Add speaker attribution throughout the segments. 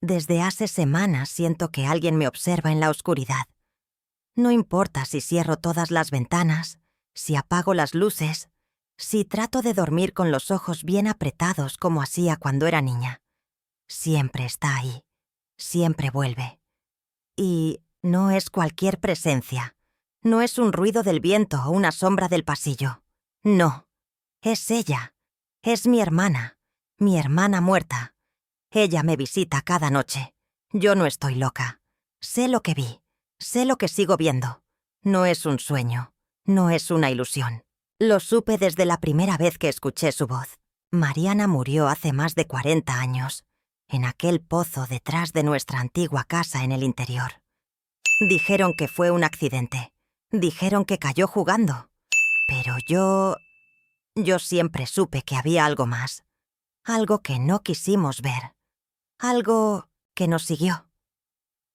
Speaker 1: Desde hace semanas siento que alguien me observa en la oscuridad. No importa si cierro todas las ventanas, si apago las luces, si trato de dormir con los ojos bien apretados como hacía cuando era niña. Siempre está ahí, siempre vuelve. Y no es cualquier presencia. No es un ruido del viento o una sombra del pasillo. No, es ella. Es mi hermana muerta. Ella me visita cada noche. Yo no estoy loca. Sé lo que vi. Sé lo que sigo viendo. No es un sueño. No es una ilusión. Lo supe desde la primera vez que escuché su voz. Mariana murió hace más de 40 años, en aquel pozo detrás de nuestra antigua casa en el interior. Dijeron que fue un accidente. Dijeron que cayó jugando. Pero yo siempre supe que había algo más. Algo que no quisimos ver. Algo que nos siguió.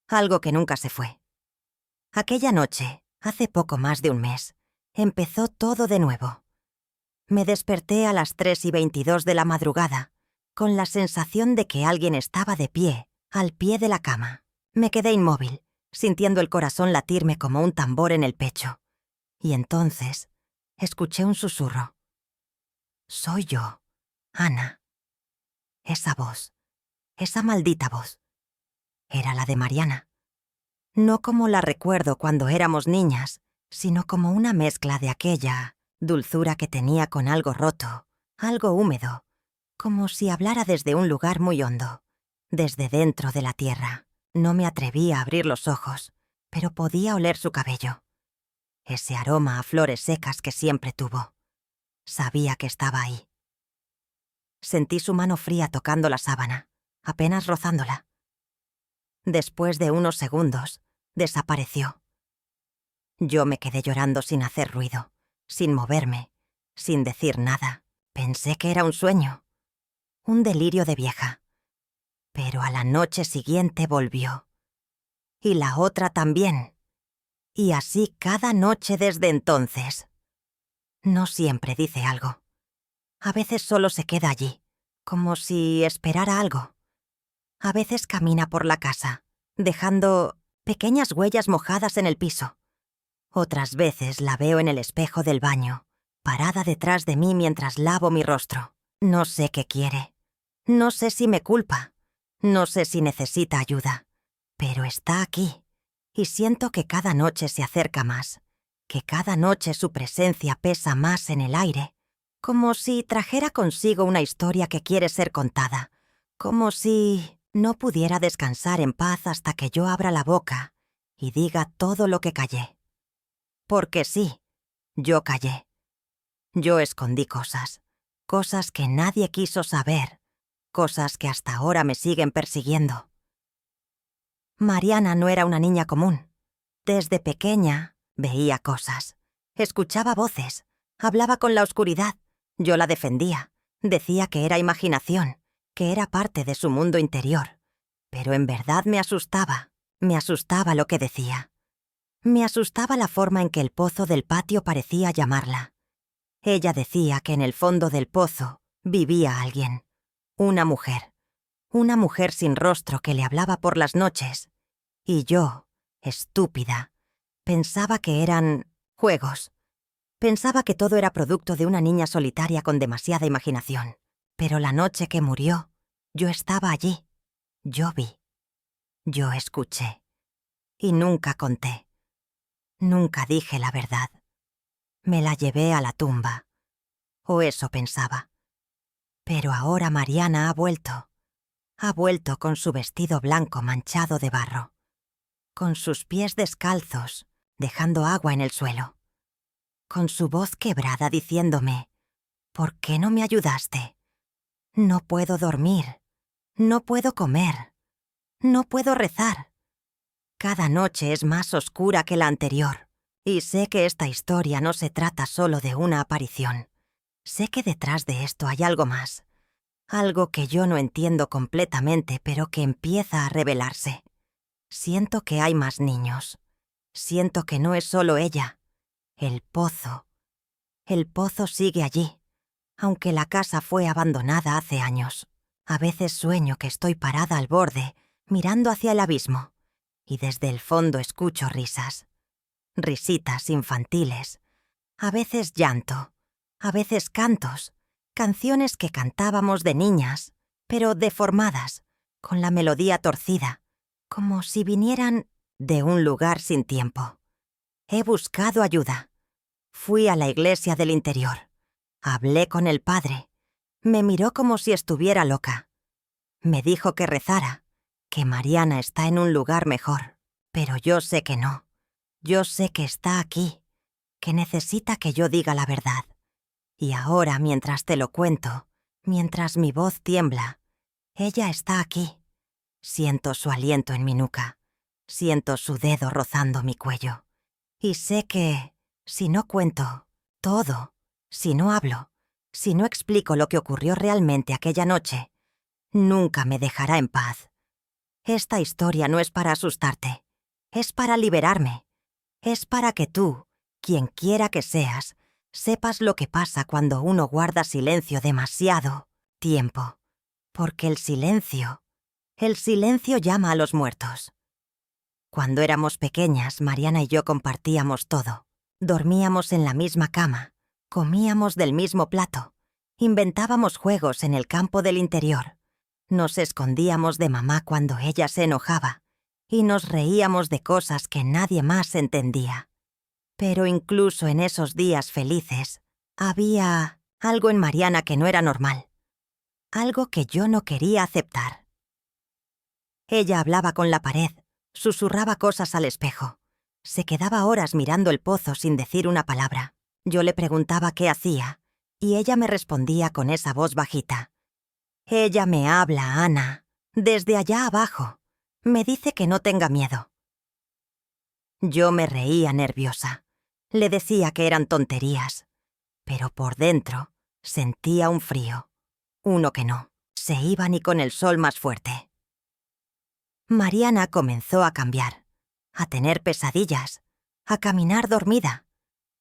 Speaker 1: Algo que nunca se fue. Aquella noche, hace poco más de un mes, empezó todo de nuevo. Me desperté a las 3:22 de la madrugada, con la sensación de que alguien estaba de pie, al pie de la cama. Me quedé inmóvil, sintiendo el corazón latirme como un tambor en el pecho. Y entonces, escuché un susurro. Soy yo, Ana. Esa voz, esa maldita voz, era la de Mariana. No como la recuerdo cuando éramos niñas, sino como una mezcla de aquella dulzura que tenía con algo roto, algo húmedo, como si hablara desde un lugar muy hondo, desde dentro de la tierra. No me atreví a abrir los ojos, pero podía oler su cabello. Ese aroma a flores secas que siempre tuvo. Sabía que estaba ahí. Sentí su mano fría tocando la sábana, apenas rozándola. Después de unos segundos, desapareció. Yo me quedé llorando sin hacer ruido, sin moverme, sin decir nada. Pensé que era un sueño, un delirio de vieja. Pero a la noche siguiente volvió. Y la otra también. Y así cada noche desde entonces. No siempre dice algo. A veces solo se queda allí, como si esperara algo. A veces camina por la casa, dejando pequeñas huellas mojadas en el piso. Otras veces la veo en el espejo del baño, parada detrás de mí mientras lavo mi rostro. No sé qué quiere. No sé si me culpa. No sé si necesita ayuda. Pero está aquí. Y siento que cada noche se acerca más. Que cada noche su presencia pesa más en el aire. Como si trajera consigo una historia que quiere ser contada. Como si no pudiera descansar en paz hasta que yo abra la boca y diga todo lo que callé. Porque sí, yo callé. Yo escondí cosas. Cosas que nadie quiso saber. Cosas que hasta ahora me siguen persiguiendo. Mariana no era una niña común. Desde pequeña veía cosas. Escuchaba voces. Hablaba con la oscuridad. Yo la defendía. Decía que era imaginación, que era parte de su mundo interior. Pero en verdad me asustaba. Me asustaba lo que decía. Me asustaba la forma en que el pozo del patio parecía llamarla. Ella decía que en el fondo del pozo vivía alguien. Una mujer. Una mujer sin rostro que le hablaba por las noches. Y yo, estúpida, pensaba que eran juegos. Pensaba que todo era producto de una niña solitaria con demasiada imaginación. Pero la noche que murió, yo estaba allí. Yo vi. Yo escuché. Y nunca conté. Nunca dije la verdad. Me la llevé a la tumba. O eso pensaba. Pero ahora Mariana ha vuelto. Ha vuelto con su vestido blanco manchado de barro. Con sus pies descalzos, dejando agua en el suelo. Con su voz quebrada diciéndome, ¿por qué no me ayudaste? No puedo dormir. No puedo comer. No puedo rezar. Cada noche es más oscura que la anterior. Y sé que esta historia no se trata solo de una aparición. Sé que detrás de esto hay algo más. Algo que yo no entiendo completamente, pero que empieza a revelarse. Siento que hay más niños. Siento que no es solo ella. El pozo. El pozo sigue allí, aunque la casa fue abandonada hace años. A veces sueño que estoy parada al borde, mirando hacia el abismo, y desde el fondo escucho risas. Risitas infantiles, a veces llanto, a veces cantos, canciones que cantábamos de niñas, pero deformadas, con la melodía torcida, como si vinieran de un lugar sin tiempo. He buscado ayuda. Fui a la iglesia del interior. Hablé con el padre. Me miró como si estuviera loca. Me dijo que rezara, que Mariana está en un lugar mejor. Pero yo sé que no. Yo sé que está aquí, que necesita que yo diga la verdad. Y ahora, mientras te lo cuento, mientras mi voz tiembla, ella está aquí. Siento su aliento en mi nuca. Siento su dedo rozando mi cuello. Y sé que, si no cuento todo, si no hablo, si no explico lo que ocurrió realmente aquella noche, nunca me dejará en paz. Esta historia no es para asustarte, es para liberarme. Es para que tú, quien quiera que seas, sepas lo que pasa cuando uno guarda silencio demasiado tiempo. Porque el silencio llama a los muertos. Cuando éramos pequeñas, Mariana y yo compartíamos todo. Dormíamos en la misma cama, comíamos del mismo plato, inventábamos juegos en el campo del interior, nos escondíamos de mamá cuando ella se enojaba y nos reíamos de cosas que nadie más entendía. Pero incluso en esos días felices, había algo en Mariana que no era normal, algo que yo no quería aceptar. Ella hablaba con la pared, susurraba cosas al espejo. Se quedaba horas mirando el pozo sin decir una palabra. Yo le preguntaba qué hacía, y ella me respondía con esa voz bajita. Ella me habla, Ana, desde allá abajo. Me dice que no tenga miedo. Yo me reía nerviosa. Le decía que eran tonterías. Pero por dentro sentía un frío. Uno que no se iba ni con el sol más fuerte. Mariana comenzó a cambiar, a tener pesadillas, a caminar dormida.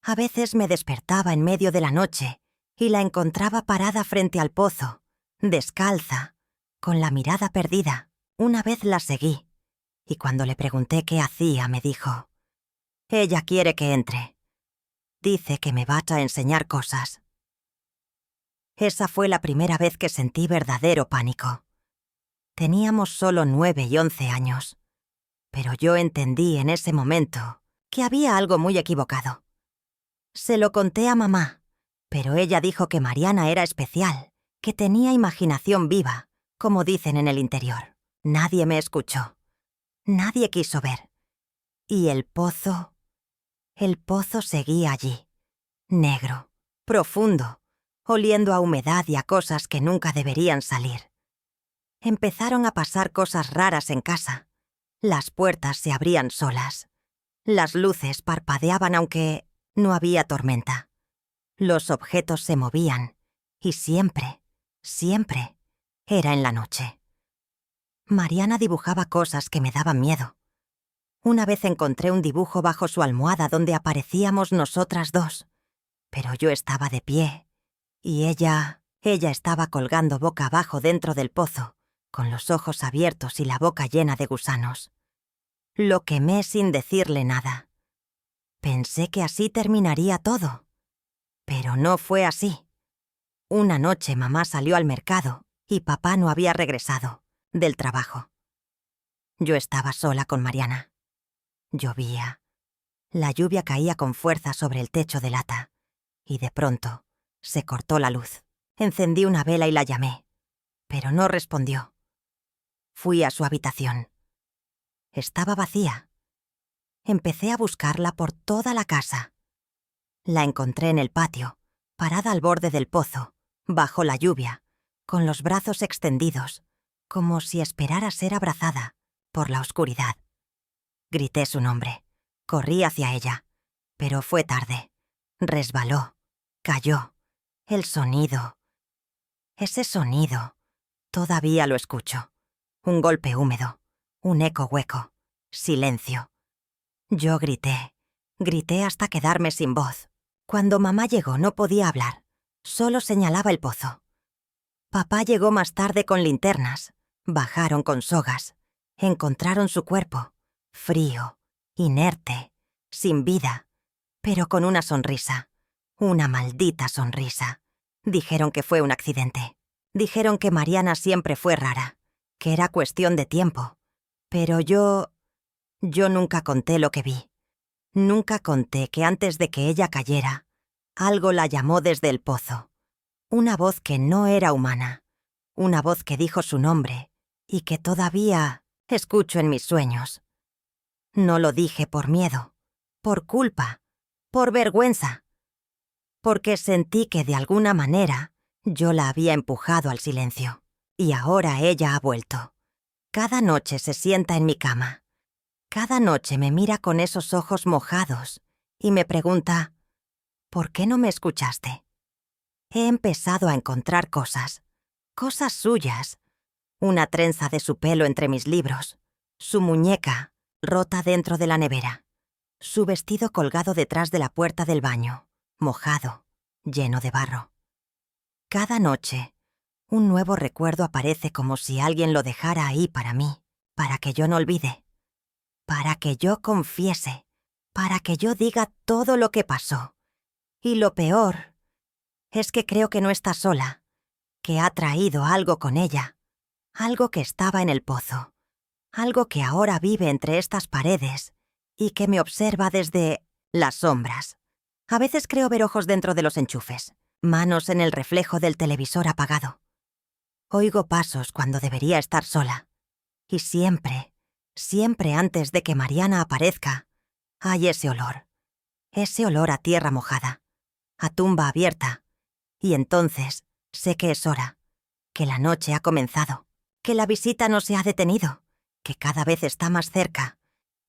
Speaker 1: A veces me despertaba en medio de la noche y la encontraba parada frente al pozo, descalza, con la mirada perdida. Una vez la seguí, y cuando le pregunté qué hacía, me dijo: «Ella quiere que entre. Dice que me vas a enseñar cosas». Esa fue la primera vez que sentí verdadero pánico. Teníamos solo 9 y 11 años, pero yo entendí en ese momento que había algo muy equivocado. Se lo conté a mamá, pero ella dijo que Mariana era especial, que tenía imaginación viva, como dicen en el interior. Nadie me escuchó. Nadie quiso ver. Y el pozo seguía allí, negro, profundo, oliendo a humedad y a cosas que nunca deberían salir. Empezaron a pasar cosas raras en casa. Las puertas se abrían solas. Las luces parpadeaban aunque no había tormenta. Los objetos se movían y siempre, siempre era en la noche. Mariana dibujaba cosas que me daban miedo. Una vez encontré un dibujo bajo su almohada donde aparecíamos nosotras dos, pero yo estaba de pie y ella estaba colgando boca abajo dentro del pozo, con los ojos abiertos y la boca llena de gusanos. Lo quemé sin decirle nada. Pensé que así terminaría todo, pero no fue así. Una noche mamá salió al mercado y papá no había regresado del trabajo. Yo estaba sola con Mariana. Llovía. La lluvia caía con fuerza sobre el techo de lata y de pronto se cortó la luz. Encendí una vela y la llamé, pero no respondió. Fui a su habitación. Estaba vacía. Empecé a buscarla por toda la casa. La encontré en el patio, parada al borde del pozo, bajo la lluvia, con los brazos extendidos, como si esperara ser abrazada por la oscuridad. Grité su nombre. Corrí hacia ella, pero fue tarde. Resbaló, cayó. El sonido. Ese sonido. Todavía lo escucho. Un golpe húmedo, un eco hueco, silencio. Yo grité hasta quedarme sin voz. Cuando mamá llegó no podía hablar, solo señalaba el pozo. Papá llegó más tarde con linternas, bajaron con sogas. Encontraron su cuerpo, frío, inerte, sin vida, pero con una sonrisa, una maldita sonrisa. Dijeron que fue un accidente. Dijeron que Mariana siempre fue rara, que era cuestión de tiempo. Pero yo nunca conté lo que vi. Nunca conté que antes de que ella cayera, algo la llamó desde el pozo. Una voz que no era humana. Una voz que dijo su nombre y que todavía escucho en mis sueños. No lo dije por miedo, por culpa, por vergüenza, porque sentí que de alguna manera yo la había empujado al silencio. Y ahora ella ha vuelto. Cada noche se sienta en mi cama. Cada noche me mira con esos ojos mojados y me pregunta, ¿por qué no me escuchaste? He empezado a encontrar cosas suyas. Una trenza de su pelo entre mis libros, su muñeca rota dentro de la nevera, su vestido colgado detrás de la puerta del baño, mojado, lleno de barro. Cada noche, un nuevo recuerdo aparece como si alguien lo dejara ahí para mí, para que yo no olvide, para que yo confiese, para que yo diga todo lo que pasó. Y lo peor es que creo que no está sola, que ha traído algo con ella, algo que estaba en el pozo, algo que ahora vive entre estas paredes y que me observa desde las sombras. A veces creo ver ojos dentro de los enchufes, manos en el reflejo del televisor apagado. Oigo pasos cuando debería estar sola. Y siempre, siempre antes de que Mariana aparezca, hay ese olor a tierra mojada, a tumba abierta. Y entonces sé que es hora, que la noche ha comenzado, que la visita no se ha detenido, que cada vez está más cerca,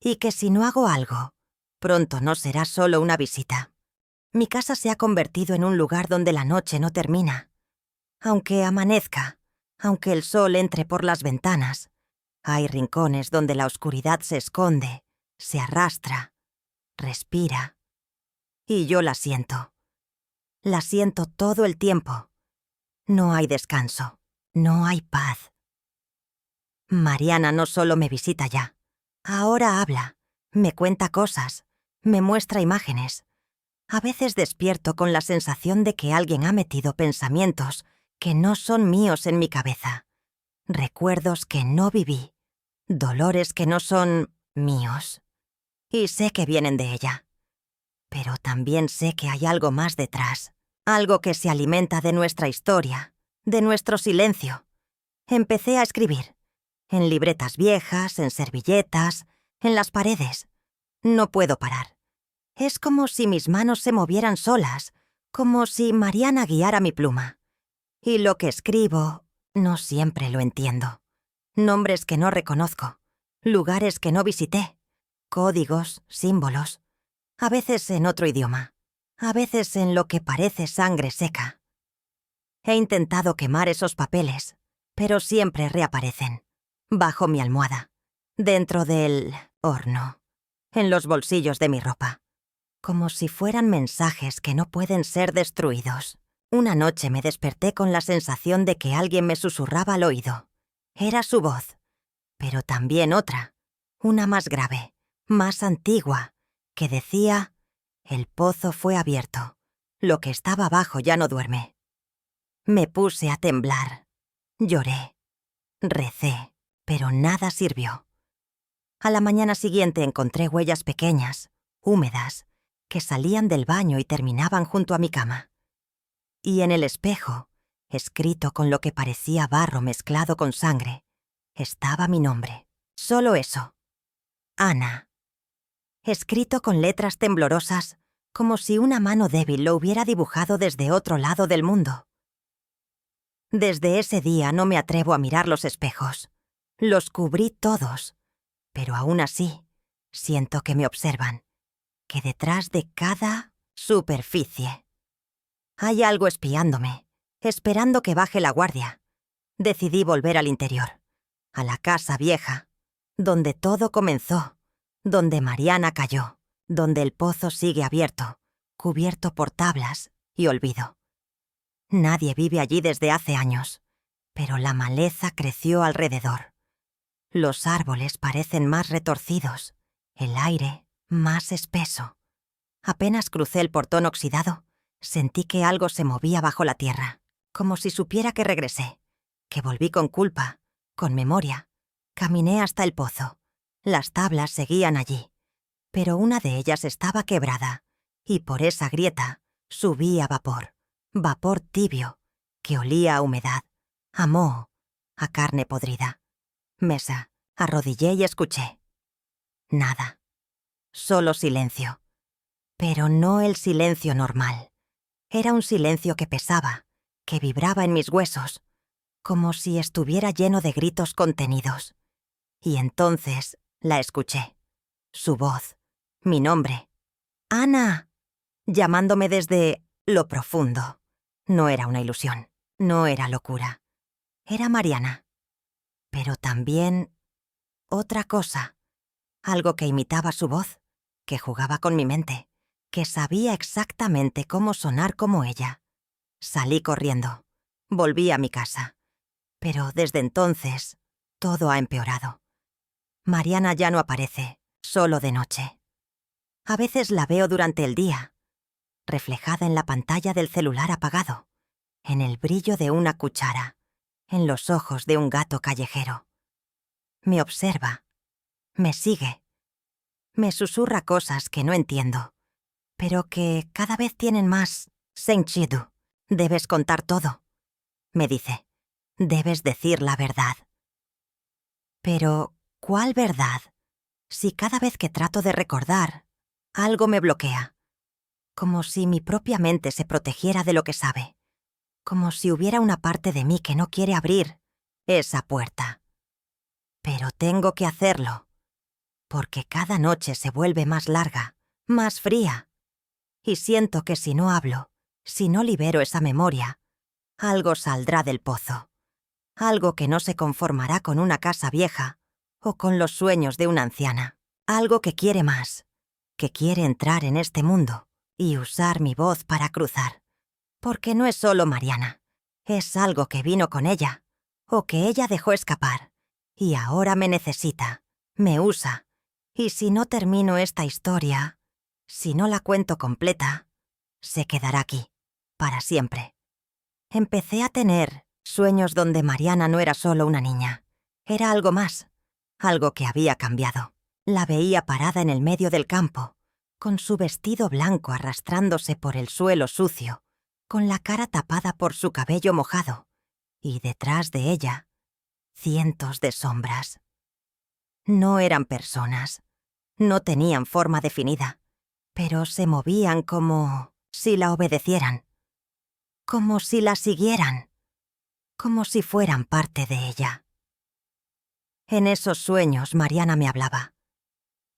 Speaker 1: y que si no hago algo, pronto no será solo una visita. Mi casa se ha convertido en un lugar donde la noche no termina. Aunque amanezca, aunque el sol entre por las ventanas, hay rincones donde la oscuridad se esconde, se arrastra, respira. Y yo la siento. La siento todo el tiempo. No hay descanso, no hay paz. Mariana no solo me visita ya. Ahora habla, me cuenta cosas, me muestra imágenes. A veces despierto con la sensación de que alguien ha metido pensamientos que no son míos en mi cabeza. Recuerdos que no viví, dolores que no son míos. Y sé que vienen de ella. Pero también sé que hay algo más detrás, algo que se alimenta de nuestra historia, de nuestro silencio. Empecé a escribir, en libretas viejas, en servilletas, en las paredes. No puedo parar. Es como si mis manos se movieran solas, como si Mariana guiara mi pluma. Y lo que escribo, no siempre lo entiendo. Nombres que no reconozco, lugares que no visité, códigos, símbolos, a veces en otro idioma, a veces en lo que parece sangre seca. He intentado quemar esos papeles, pero siempre reaparecen, bajo mi almohada, dentro del horno, en los bolsillos de mi ropa, como si fueran mensajes que no pueden ser destruidos. Una noche me desperté con la sensación de que alguien me susurraba al oído. Era su voz, pero también otra, una más grave, más antigua, que decía: el pozo fue abierto, lo que estaba abajo ya no duerme. Me puse a temblar, lloré, recé, pero nada sirvió. A la mañana siguiente encontré huellas pequeñas, húmedas, que salían del baño y terminaban junto a mi cama. Y en el espejo, escrito con lo que parecía barro mezclado con sangre, estaba mi nombre. Solo eso. Ana. Escrito con letras temblorosas, como si una mano débil lo hubiera dibujado desde otro lado del mundo. Desde ese día no me atrevo a mirar los espejos. Los cubrí todos, pero aún así siento que me observan, que detrás de cada superficie hay algo espiándome, esperando que baje la guardia. Decidí volver al interior, a la casa vieja, donde todo comenzó, donde Mariana cayó, donde el pozo sigue abierto, cubierto por tablas y olvido. Nadie vive allí desde hace años, pero la maleza creció alrededor. Los árboles parecen más retorcidos, el aire más espeso. Apenas crucé el portón oxidado, sentí que algo se movía bajo la tierra, como si supiera que regresé, que volví con culpa, con memoria. Caminé hasta el pozo. Las tablas seguían allí, pero una de ellas estaba quebrada, y por esa grieta subía vapor tibio, que olía a humedad, a moho, a carne podrida. Mesa, arrodillé y escuché. Nada. Solo silencio. Pero no el silencio normal. Era un silencio que pesaba, que vibraba en mis huesos, como si estuviera lleno de gritos contenidos. Y entonces la escuché. Su voz, mi nombre. ¡Ana! Llamándome desde lo profundo. No era una ilusión, no era locura. Era Mariana. Pero también otra cosa. Algo que imitaba su voz, que jugaba con mi mente, que sabía exactamente cómo sonar como ella. Salí corriendo. Volví a mi casa. Pero desde entonces, todo ha empeorado. Mariana ya no aparece, solo de noche. A veces la veo durante el día, reflejada en la pantalla del celular apagado, en el brillo de una cuchara, en los ojos de un gato callejero. Me observa, me sigue, me susurra cosas que no entiendo, pero que cada vez tienen más sentido. Debes contar todo, me dice. Debes decir la verdad. Pero, ¿cuál verdad? Si cada vez que trato de recordar, algo me bloquea. Como si mi propia mente se protegiera de lo que sabe. Como si hubiera una parte de mí que no quiere abrir esa puerta. Pero tengo que hacerlo, porque cada noche se vuelve más larga, más fría. Y siento que si no hablo, si no libero esa memoria, algo saldrá del pozo. Algo que no se conformará con una casa vieja o con los sueños de una anciana. Algo que quiere más, que quiere entrar en este mundo y usar mi voz para cruzar. Porque no es solo Mariana, es algo que vino con ella, o que ella dejó escapar, y ahora me necesita, me usa. Y si no termino esta historia, si no la cuento completa, se quedará aquí, para siempre. Empecé a tener sueños donde Mariana no era solo una niña, era algo más, algo que había cambiado. La veía parada en el medio del campo, con su vestido blanco arrastrándose por el suelo sucio, con la cara tapada por su cabello mojado, y detrás de ella, cientos de sombras. No eran personas, no tenían forma definida, pero se movían como si la obedecieran, como si la siguieran, como si fueran parte de ella. En esos sueños Mariana me hablaba,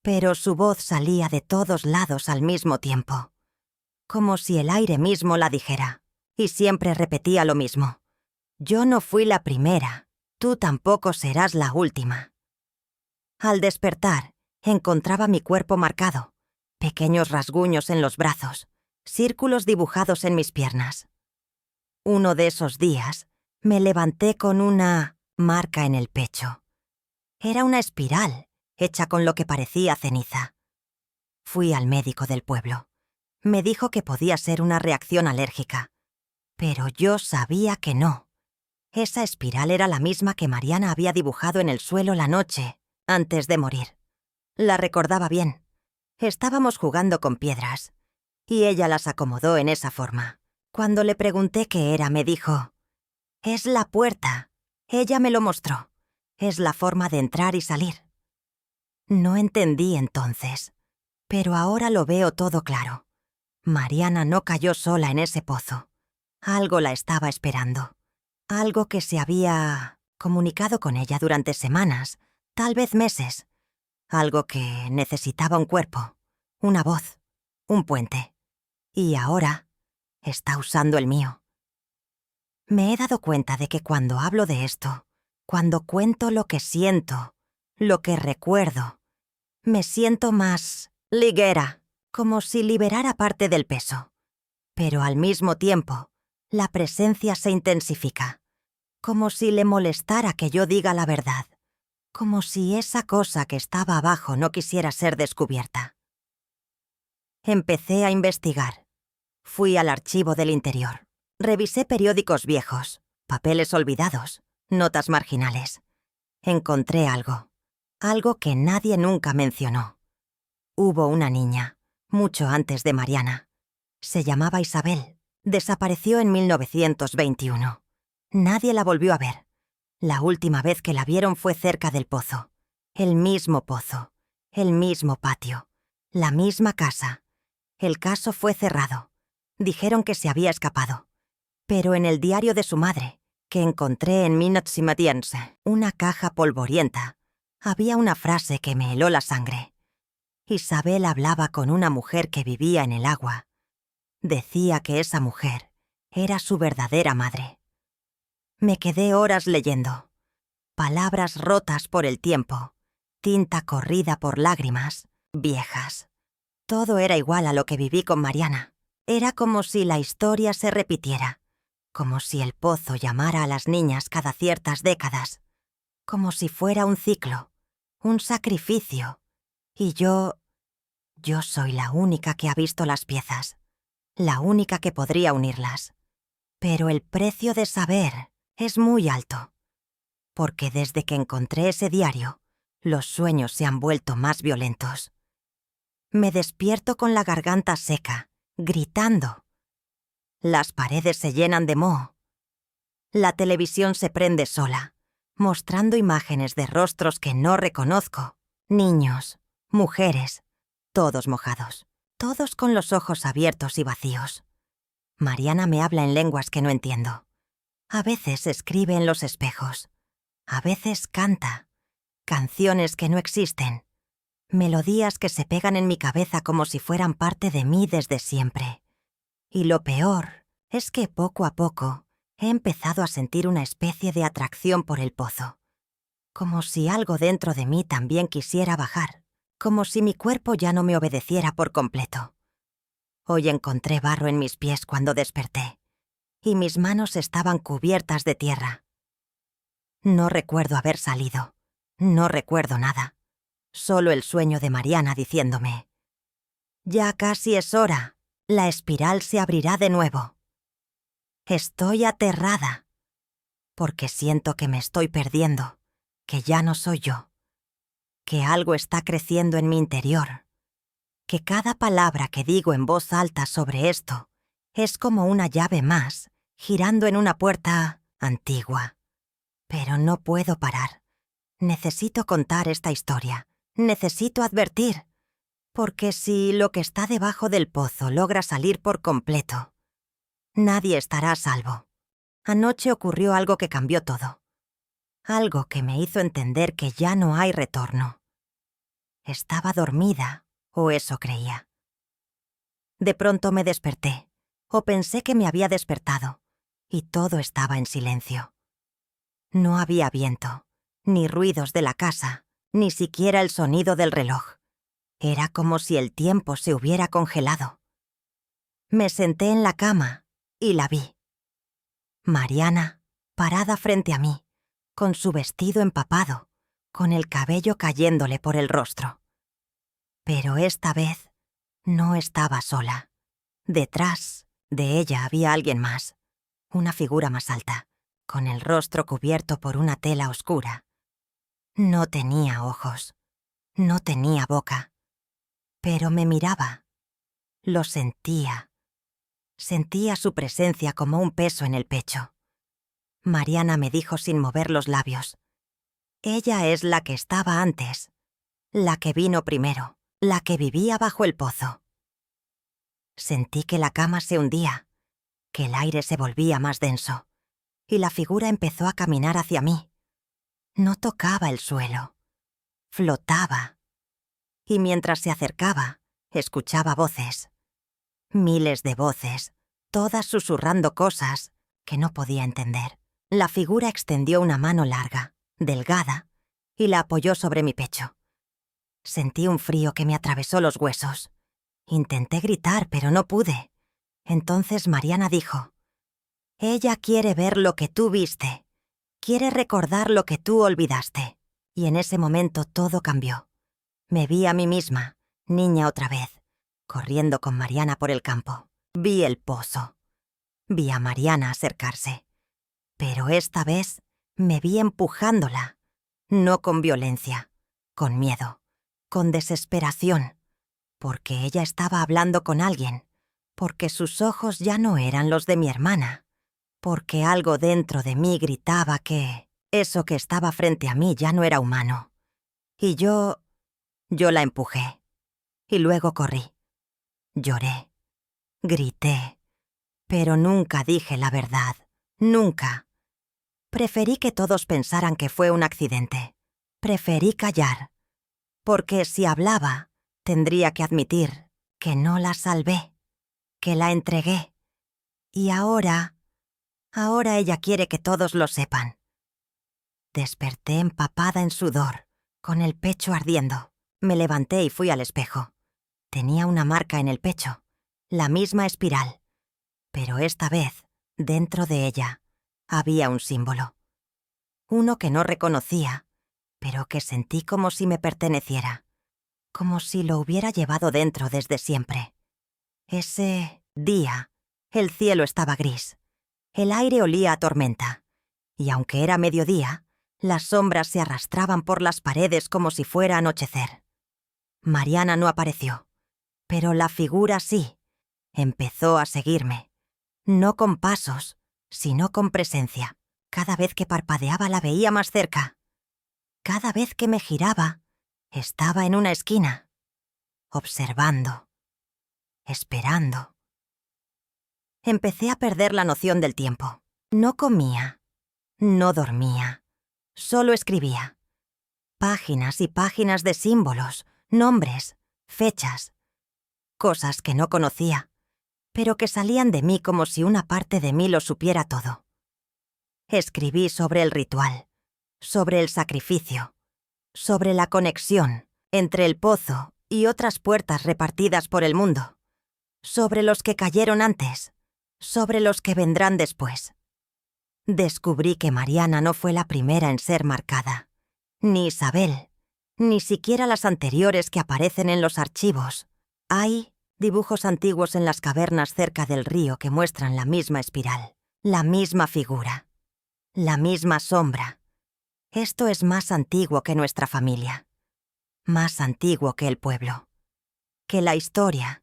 Speaker 1: pero su voz salía de todos lados al mismo tiempo, como si el aire mismo la dijera, y siempre repetía lo mismo. Yo no fui la primera, tú tampoco serás la última. Al despertar, encontraba mi cuerpo marcado, pequeños rasguños en los brazos, círculos dibujados en mis piernas. Uno de esos días, me levanté con una marca en el pecho. Era una espiral, hecha con lo que parecía ceniza. Fui al médico del pueblo. Me dijo que podía ser una reacción alérgica, pero yo sabía que no. Esa espiral era la misma que Mariana había dibujado en el suelo la noche antes de morir. La recordaba bien. Estábamos jugando con piedras, y ella las acomodó en esa forma. Cuando le pregunté qué era, me dijo, «Es la puerta. Ella me lo mostró. Es la forma de entrar y salir». No entendí entonces, pero ahora lo veo todo claro. Mariana no cayó sola en ese pozo. Algo la estaba esperando. Algo que se había comunicado con ella durante semanas, tal vez meses. Algo que necesitaba un cuerpo, una voz, un puente. Y ahora está usando el mío. Me he dado cuenta de que cuando hablo de esto, cuando cuento lo que siento, lo que recuerdo, me siento más ligera, como si liberara parte del peso. Pero al mismo tiempo, la presencia se intensifica, como si le molestara que yo diga la verdad, como si esa cosa que estaba abajo no quisiera ser descubierta. Empecé a investigar. Fui al archivo del interior. Revisé periódicos viejos, papeles olvidados, notas marginales. Encontré algo que nadie nunca mencionó. Hubo una niña, mucho antes de Mariana. Se llamaba Isabel. Desapareció en 1921. Nadie la volvió a ver. La última vez que la vieron fue cerca del pozo. El mismo pozo, el mismo patio, la misma casa. El caso fue cerrado. Dijeron que se había escapado. Pero en el diario de su madre, que encontré en Minuts Matiense, una caja polvorienta, había una frase que me heló la sangre. Isabel hablaba con una mujer que vivía en el agua. Decía que esa mujer era su verdadera madre. Me quedé horas leyendo. Palabras rotas por el tiempo, tinta corrida por lágrimas, viejas. Todo era igual a lo que viví con Mariana. Era como si la historia se repitiera, como si el pozo llamara a las niñas cada ciertas décadas, como si fuera un ciclo, un sacrificio. Y yo soy la única que ha visto las piezas, la única que podría unirlas. Pero el precio de saber es muy alto, porque desde que encontré ese diario, los sueños se han vuelto más violentos. Me despierto con la garganta seca, gritando. Las paredes se llenan de moho. La televisión se prende sola, mostrando imágenes de rostros que no reconozco. Niños, mujeres, todos mojados, todos con los ojos abiertos y vacíos. Mariana me habla en lenguas que no entiendo. A veces escribe en los espejos. A veces canta. Canciones que no existen. Melodías que se pegan en mi cabeza como si fueran parte de mí desde siempre. Y lo peor es que poco a poco he empezado a sentir una especie de atracción por el pozo. Como si algo dentro de mí también quisiera bajar. Como si mi cuerpo ya no me obedeciera por completo. Hoy encontré barro en mis pies cuando desperté, y mis manos estaban cubiertas de tierra. No recuerdo haber salido. No recuerdo nada. Solo el sueño de Mariana diciéndome: «Ya casi es hora. La espiral se abrirá de nuevo». Estoy aterrada, porque siento que me estoy perdiendo, que ya no soy yo, que algo está creciendo en mi interior, que cada palabra que digo en voz alta sobre esto es como una llave más girando en una puerta antigua. Pero no puedo parar. Necesito contar esta historia. Necesito advertir. Porque si lo que está debajo del pozo logra salir por completo, nadie estará a salvo. Anoche ocurrió algo que cambió todo. Algo que me hizo entender que ya no hay retorno. Estaba dormida, o eso creía. De pronto me desperté, o pensé que me había despertado, y todo estaba en silencio. No había viento, ni ruidos de la casa, ni siquiera el sonido del reloj. Era como si el tiempo se hubiera congelado. Me senté en la cama y la vi. Mariana, parada frente a mí, con su vestido empapado, con el cabello cayéndole por el rostro. Pero esta vez no estaba sola. Detrás de ella había alguien más, una figura más alta, con el rostro cubierto por una tela oscura. No tenía ojos, no tenía boca, pero me miraba. Lo sentía. Sentía su presencia como un peso en el pecho. Mariana me dijo sin mover los labios: «Ella es la que estaba antes, la que vino primero, la que vivía bajo el pozo». Sentí que la cama se hundía, que el aire se volvía más denso, y la figura empezó a caminar hacia mí. No tocaba el suelo, flotaba. Y mientras se acercaba, escuchaba voces. Miles de voces, todas susurrando cosas que no podía entender. La figura extendió una mano larga, delgada, y la apoyó sobre mi pecho. Sentí un frío que me atravesó los huesos. Intenté gritar, pero no pude. Entonces Mariana dijo: «Ella quiere ver lo que tú viste. Quiere recordar lo que tú olvidaste». Y en ese momento todo cambió. Me vi a mí misma, niña otra vez, corriendo con Mariana por el campo. Vi el pozo. Vi a Mariana acercarse. Pero esta vez me vi empujándola. No con violencia, con miedo, con desesperación. Porque ella estaba hablando con alguien. Porque sus ojos ya no eran los de mi hermana. Porque algo dentro de mí gritaba que eso que estaba frente a mí ya no era humano. Y yo la empujé. Y luego corrí. Lloré. Grité. Pero nunca dije la verdad. Nunca. Preferí que todos pensaran que fue un accidente. Preferí callar. Porque si hablaba, tendría que admitir que no la salvé, que la entregué. Y ahora ella quiere que todos lo sepan. Desperté empapada en sudor, con el pecho ardiendo. Me levanté y fui al espejo. Tenía una marca en el pecho, la misma espiral. Pero esta vez, dentro de ella, había un símbolo. Uno que no reconocía, pero que sentí como si me perteneciera. Como si lo hubiera llevado dentro desde siempre. Ese día, el cielo estaba gris. El aire olía a tormenta. Y aunque era mediodía, las sombras se arrastraban por las paredes como si fuera anochecer. Mariana no apareció, pero la figura sí. Empezó a seguirme. No con pasos, sino con presencia. Cada vez que parpadeaba la veía más cerca. Cada vez que me giraba, estaba en una esquina, observando, esperando. Empecé a perder la noción del tiempo. No comía, no dormía, solo escribía. Páginas y páginas de símbolos, nombres, fechas, cosas que no conocía, pero que salían de mí como si una parte de mí lo supiera todo. Escribí sobre el ritual, sobre el sacrificio, sobre la conexión entre el pozo y otras puertas repartidas por el mundo, sobre los que cayeron antes, sobre los que vendrán después. Descubrí que Mariana no fue la primera en ser marcada, ni Isabel, ni siquiera las anteriores que aparecen en los archivos. Hay dibujos antiguos en las cavernas cerca del río que muestran la misma espiral, la misma figura, la misma sombra. Esto es más antiguo que nuestra familia, más antiguo que el pueblo, que la historia.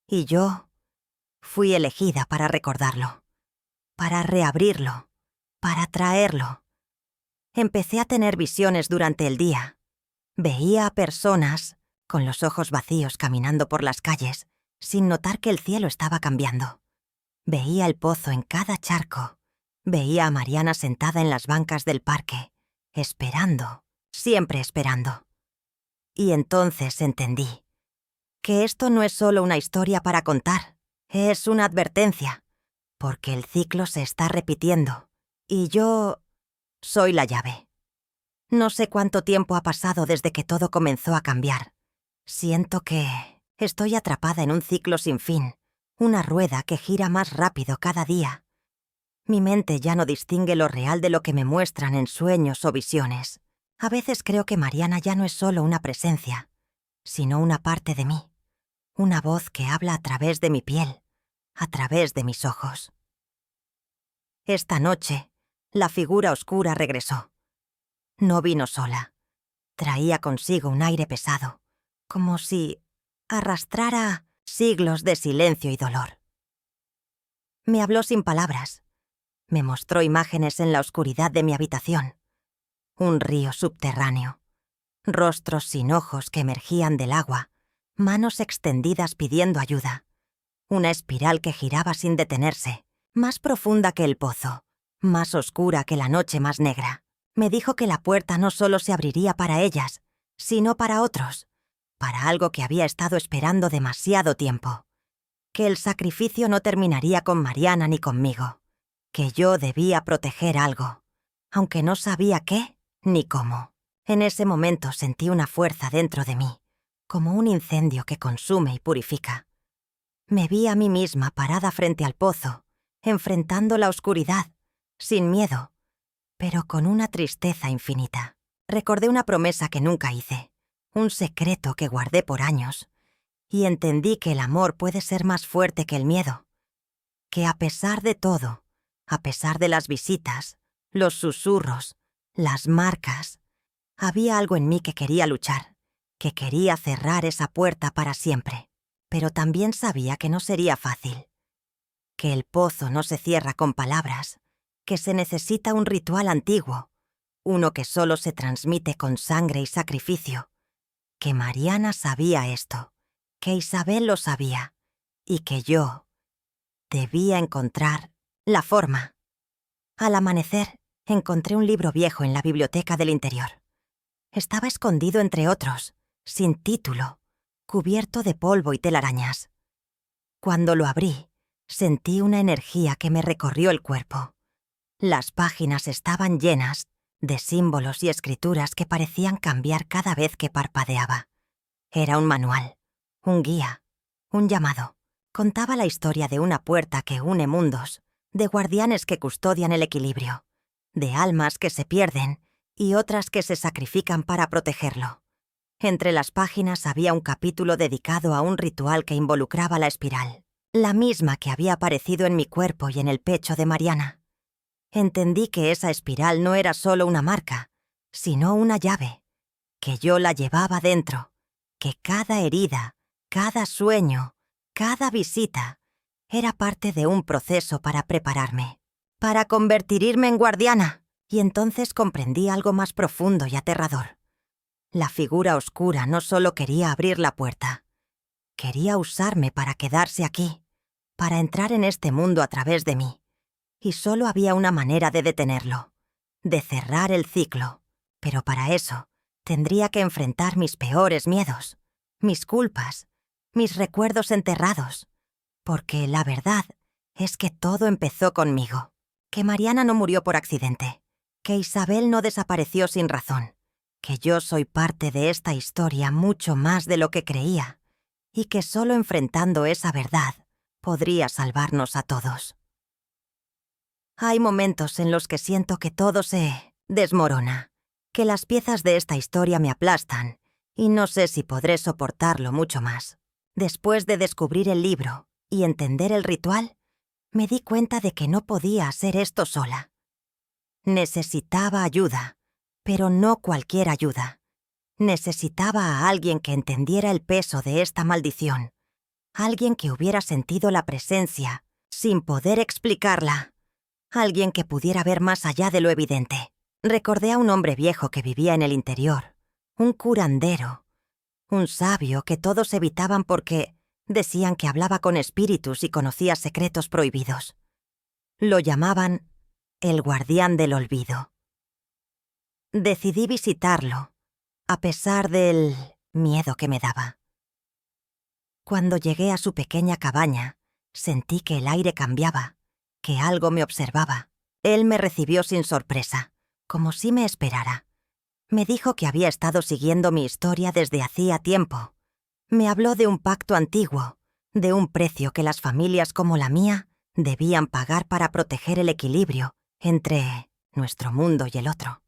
Speaker 1: Y yo fui elegida para recordarlo, para reabrirlo, para traerlo. Empecé a tener visiones durante el día. Veía a personas con los ojos vacíos caminando por las calles, sin notar que el cielo estaba cambiando. Veía el pozo en cada charco. Veía a Mariana sentada en las bancas del parque, esperando, siempre esperando. Y entonces entendí que esto no es solo una historia para contar, es una advertencia, porque el ciclo se está repitiendo, y yo soy la llave. No sé cuánto tiempo ha pasado desde que todo comenzó a cambiar. Siento que estoy atrapada en un ciclo sin fin, una rueda que gira más rápido cada día. Mi mente ya no distingue lo real de lo que me muestran en sueños o visiones. A veces creo que Mariana ya no es solo una presencia, sino una parte de mí. Una voz que habla a través de mi piel, a través de mis ojos. Esta noche, la figura oscura regresó. No vino sola. Traía consigo un aire pesado, como si arrastrara siglos de silencio y dolor. Me habló sin palabras. Me mostró imágenes en la oscuridad de mi habitación. Un río subterráneo. Rostros sin ojos que emergían del agua. Manos extendidas pidiendo ayuda. Una espiral que giraba sin detenerse, más profunda que el pozo, más oscura que la noche más negra. Me dijo que la puerta no solo se abriría para ellas, sino para otros, para algo que había estado esperando demasiado tiempo. Que el sacrificio no terminaría con Mariana ni conmigo. Que yo debía proteger algo, aunque no sabía qué ni cómo. En ese momento sentí una fuerza dentro de mí, como un incendio que consume y purifica. Me vi a mí misma parada frente al pozo, enfrentando la oscuridad, sin miedo, pero con una tristeza infinita. Recordé una promesa que nunca hice, un secreto que guardé por años, y entendí que el amor puede ser más fuerte que el miedo, que a pesar de todo, a pesar de las visitas, los susurros, las marcas, había algo en mí que quería luchar, que quería cerrar esa puerta para siempre. Pero también sabía que no sería fácil, que el pozo no se cierra con palabras, que se necesita un ritual antiguo, uno que solo se transmite con sangre y sacrificio, que Mariana sabía esto, que Isabel lo sabía, y que yo debía encontrar la forma. Al amanecer, encontré un libro viejo en la biblioteca del interior. Estaba escondido entre otros, sin título, cubierto de polvo y telarañas. Cuando lo abrí, sentí una energía que me recorrió el cuerpo. Las páginas estaban llenas de símbolos y escrituras que parecían cambiar cada vez que parpadeaba. Era un manual, un guía, un llamado. Contaba la historia de una puerta que une mundos, de guardianes que custodian el equilibrio, de almas que se pierden y otras que se sacrifican para protegerlo. Entre las páginas había un capítulo dedicado a un ritual que involucraba la espiral, la misma que había aparecido en mi cuerpo y en el pecho de Mariana. Entendí que esa espiral no era solo una marca, sino una llave, que yo la llevaba dentro, que cada herida, cada sueño, cada visita, era parte de un proceso para prepararme, para convertirme en guardiana. Y entonces comprendí algo más profundo y aterrador. La figura oscura no solo quería abrir la puerta, quería usarme para quedarse aquí, para entrar en este mundo a través de mí. Y solo había una manera de detenerlo, de cerrar el ciclo. Pero para eso, tendría que enfrentar mis peores miedos, mis culpas, mis recuerdos enterrados. Porque la verdad es que todo empezó conmigo, que Mariana no murió por accidente, que Isabel no desapareció sin razón, que yo soy parte de esta historia mucho más de lo que creía, y que solo enfrentando esa verdad podría salvarnos a todos. Hay momentos en los que siento que todo se desmorona, que las piezas de esta historia me aplastan, y no sé si podré soportarlo mucho más. Después de descubrir el libro y entender el ritual, me di cuenta de que no podía hacer esto sola. Necesitaba ayuda, pero no cualquier ayuda. Necesitaba a alguien que entendiera el peso de esta maldición, alguien que hubiera sentido la presencia sin poder explicarla, alguien que pudiera ver más allá de lo evidente. Recordé a un hombre viejo que vivía en el interior, un curandero, un sabio que todos evitaban porque decían que hablaba con espíritus y conocía secretos prohibidos. Lo llamaban el guardián del olvido. Decidí visitarlo, a pesar del miedo que me daba. Cuando llegué a su pequeña cabaña, sentí que el aire cambiaba, que algo me observaba. Él me recibió sin sorpresa, como si me esperara. Me dijo que había estado siguiendo mi historia desde hacía tiempo. Me habló de un pacto antiguo, de un precio que las familias como la mía debían pagar para proteger el equilibrio entre nuestro mundo y el otro.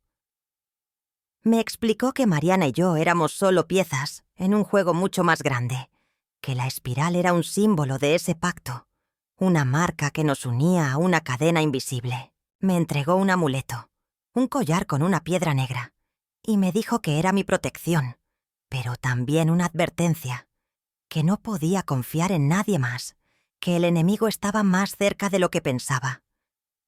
Speaker 1: Me explicó que Mariana y yo éramos solo piezas en un juego mucho más grande, que la espiral era un símbolo de ese pacto, una marca que nos unía a una cadena invisible. Me entregó un amuleto, un collar con una piedra negra, y me dijo que era mi protección, pero también una advertencia, que no podía confiar en nadie más, que el enemigo estaba más cerca de lo que pensaba.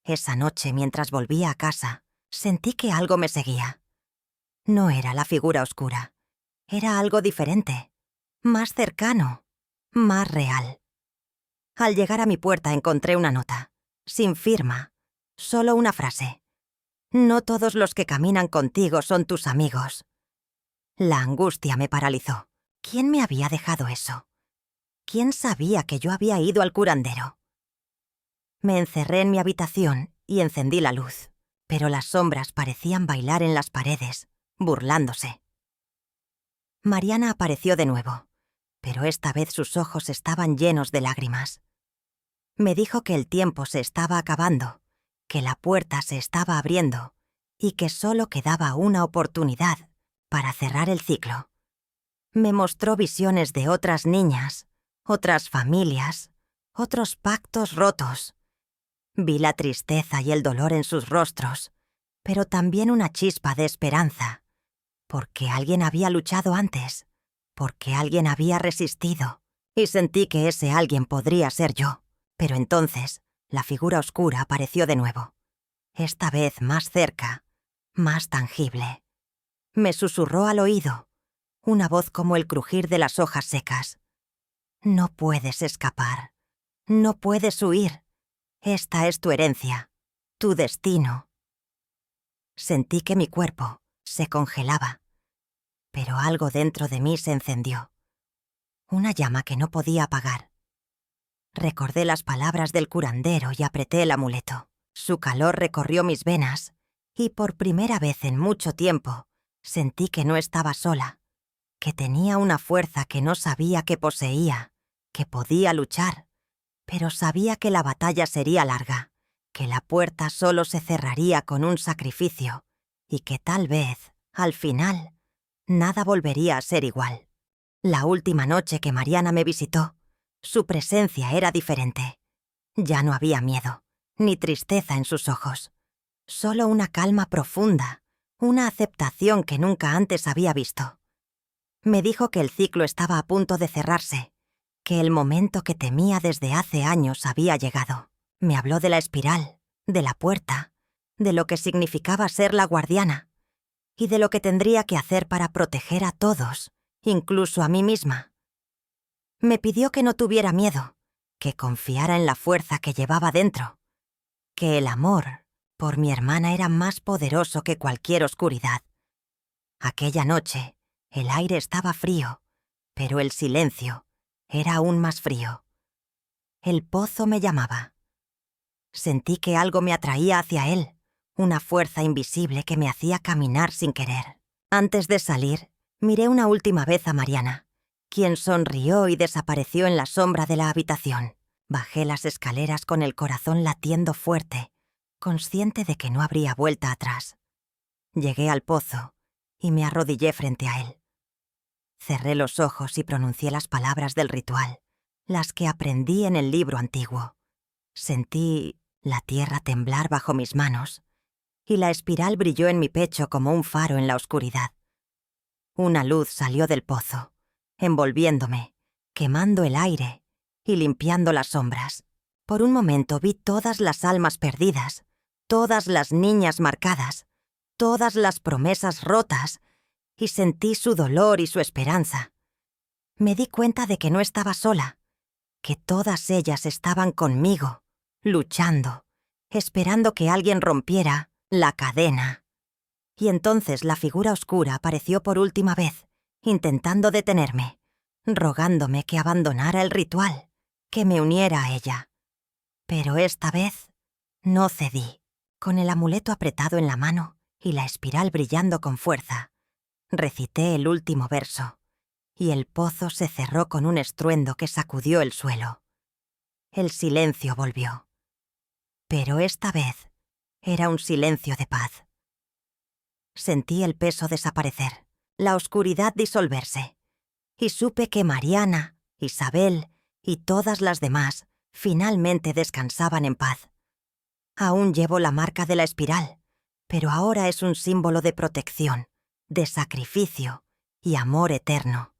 Speaker 1: Esa noche, mientras volvía a casa, sentí que algo me seguía. No era la figura oscura, era algo diferente, más cercano, más real. Al llegar a mi puerta encontré una nota, sin firma, solo una frase. No todos los que caminan contigo son tus amigos. La angustia me paralizó. ¿Quién me había dejado eso? ¿Quién sabía que yo había ido al curandero? Me encerré en mi habitación y encendí la luz, pero las sombras parecían bailar en las paredes, burlándose. Mariana apareció de nuevo, pero esta vez sus ojos estaban llenos de lágrimas. Me dijo que el tiempo se estaba acabando, que la puerta se estaba abriendo y que solo quedaba una oportunidad para cerrar el ciclo. Me mostró visiones de otras niñas, otras familias, otros pactos rotos. Vi la tristeza y el dolor en sus rostros, pero también una chispa de esperanza, porque alguien había luchado antes, porque alguien había resistido, y sentí que ese alguien podría ser yo. Pero entonces, la figura oscura apareció de nuevo, esta vez más cerca, más tangible. Me susurró al oído, una voz como el crujir de las hojas secas. No puedes escapar, no puedes huir. Esta es tu herencia, tu destino. Sentí que mi cuerpo se congelaba, pero algo dentro de mí se encendió. Una llama que no podía apagar. Recordé las palabras del curandero y apreté el amuleto. Su calor recorrió mis venas, y por primera vez en mucho tiempo sentí que no estaba sola, que tenía una fuerza que no sabía que poseía, que podía luchar, pero sabía que la batalla sería larga, que la puerta solo se cerraría con un sacrificio, y que tal vez, al final, nada volvería a ser igual. La última noche que Mariana me visitó, su presencia era diferente. Ya no había miedo, ni tristeza en sus ojos. Solo una calma profunda, una aceptación que nunca antes había visto. Me dijo que el ciclo estaba a punto de cerrarse, que el momento que temía desde hace años había llegado. Me habló de la espiral, de la puerta, de lo que significaba ser la guardiana, y de lo que tendría que hacer para proteger a todos, incluso a mí misma. Me pidió que no tuviera miedo, que confiara en la fuerza que llevaba dentro, que el amor por mi hermana era más poderoso que cualquier oscuridad. Aquella noche, el aire estaba frío, pero el silencio era aún más frío. El pozo me llamaba. Sentí que algo me atraía hacia él, una fuerza invisible que me hacía caminar sin querer. Antes de salir, miré una última vez a Mariana, quien sonrió y desapareció en la sombra de la habitación. Bajé las escaleras con el corazón latiendo fuerte, consciente de que no habría vuelta atrás. Llegué al pozo y me arrodillé frente a él. Cerré los ojos y pronuncié las palabras del ritual, las que aprendí en el libro antiguo. Sentí la tierra temblar bajo mis manos y la espiral brilló en mi pecho como un faro en la oscuridad. Una luz salió del pozo, envolviéndome, quemando el aire y limpiando las sombras. Por un momento vi todas las almas perdidas, todas las niñas marcadas, todas las promesas rotas, y sentí su dolor y su esperanza. Me di cuenta de que no estaba sola, que todas ellas estaban conmigo, luchando, esperando que alguien rompiera la cadena. Y entonces la figura oscura apareció por última vez, intentando detenerme, rogándome que abandonara el ritual, que me uniera a ella. Pero esta vez no cedí. Con el amuleto apretado en la mano y la espiral brillando con fuerza, recité el último verso, y el pozo se cerró con un estruendo que sacudió el suelo. El silencio volvió. Pero esta vez era un silencio de paz. Sentí el peso desaparecer, la oscuridad disolverse, y supe que Mariana, Isabel y todas las demás finalmente descansaban en paz. Aún llevo la marca de la espiral, pero ahora es un símbolo de protección, de sacrificio y amor eterno.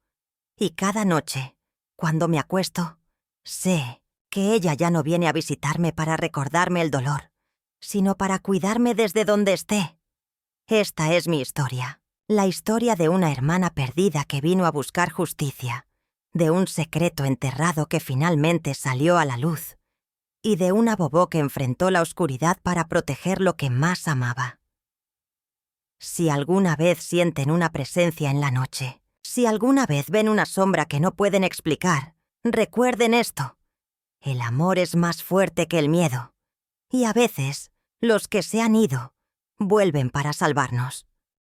Speaker 1: Y cada noche, cuando me acuesto, sé que ella ya no viene a visitarme para recordarme el dolor, sino para cuidarme desde donde esté. Esta es mi historia, la historia de una hermana perdida que vino a buscar justicia, de un secreto enterrado que finalmente salió a la luz, y de una Bobó que enfrentó la oscuridad para proteger lo que más amaba. Si alguna vez sienten una presencia en la noche, si alguna vez ven una sombra que no pueden explicar, recuerden esto. El amor es más fuerte que el miedo, y a veces los que se han ido vuelven para salvarnos.